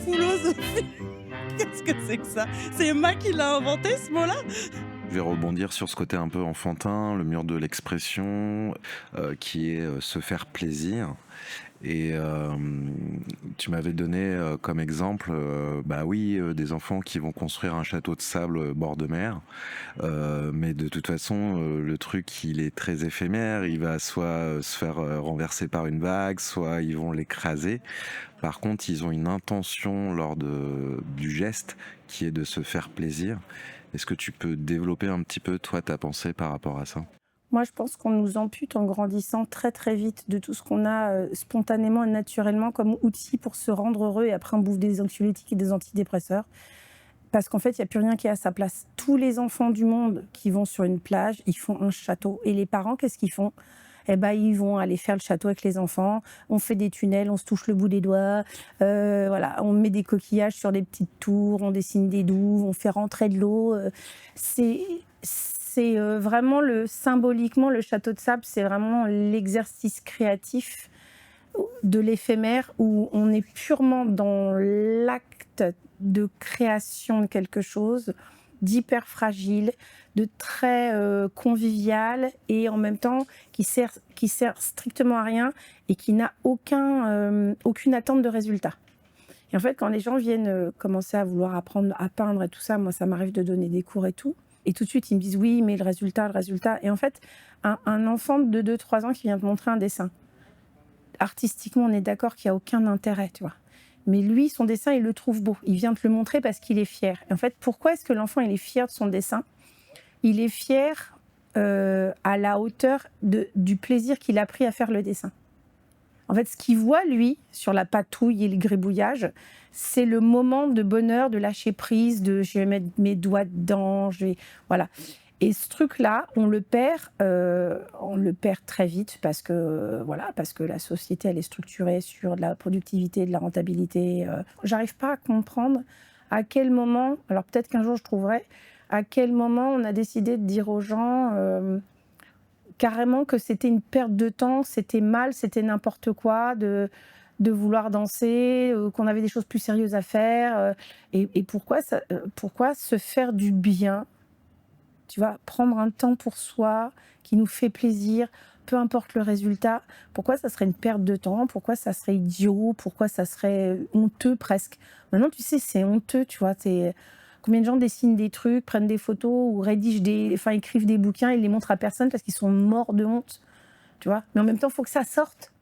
philosophie. Qu'est-ce que c'est que ça? C'est Emma qui l'a inventé ce mot-là? Je vais rebondir sur ce côté un peu enfantin, le mur de l'expression, qui est, se faire plaisir et tu m'avais donné, comme exemple, bah oui, des enfants qui vont construire un château de sable, bord de mer, mais de toute façon, le truc, il est très éphémère. Il va soit, se faire, renverser par une vague, soit ils vont l'écraser. Par contre, ils ont une intention lors du geste qui est de se faire plaisir. Est-ce que tu peux développer un petit peu, toi, ta pensée par rapport à ça? Moi, je pense qu'on nous ampute en grandissant très très vite de tout ce qu'on a spontanément et naturellement comme outil pour se rendre heureux, et après on bouffe des anxiolytiques et des antidépresseurs. Parce qu'en fait, il n'y a plus rien qui est à sa place. Tous les enfants du monde qui vont sur une plage, ils font un château. Et les parents, qu'est-ce qu'ils font? Eh ben, ils vont aller faire le château avec les enfants. On fait des tunnels, on se touche le bout des doigts. Voilà, on met des coquillages sur des petites tours, on dessine des douves, on fait rentrer de l'eau. C'est vraiment symboliquement le château de sable, c'est vraiment l'exercice créatif de l'éphémère où on est purement dans l'acte de création de quelque chose d'hyper fragile, de très convivial et en même temps qui sert strictement à rien et qui n'a aucune attente de résultat. Et en fait, quand les gens viennent commencer à vouloir apprendre à peindre et tout ça, moi ça m'arrive de donner des cours et tout de suite ils me disent oui mais le résultat. Et en fait, un enfant de 2-3 ans qui vient te montrer un dessin, artistiquement, on est d'accord qu'il n'y a aucun intérêt, tu vois. Mais lui, son dessin, il le trouve beau. Il vient te le montrer parce qu'il est fier. Et en fait, pourquoi est-ce que l'enfant, il est fier de son dessin? Il est fier à la hauteur du plaisir qu'il a pris à faire le dessin. En fait, ce qu'il voit, lui, sur la patouille et le gribouillage, c'est le moment de bonheur, de lâcher prise, de je vais mettre mes doigts dedans, voilà. Et ce truc-là, on le perd très vite parce que la société elle est structurée sur de la productivité, de la rentabilité. J'arrive pas à comprendre à quel moment, alors peut-être qu'un jour je trouverai, à quel moment on a décidé de dire aux gens carrément que c'était une perte de temps, c'était mal, c'était n'importe quoi de vouloir danser, qu'on avait des choses plus sérieuses à faire. Et pourquoi se faire du bien? Tu vois, prendre un temps pour soi qui nous fait plaisir, peu importe le résultat. Pourquoi ça serait une perte de temps? Pourquoi ça serait idiot? Pourquoi ça serait honteux presque? Maintenant, tu sais, c'est honteux, tu vois. Combien de gens dessinent des trucs, prennent des photos ou écrivent des bouquins et les montrent à personne parce qu'ils sont morts de honte, tu vois. Mais en même temps, il faut que ça sorte.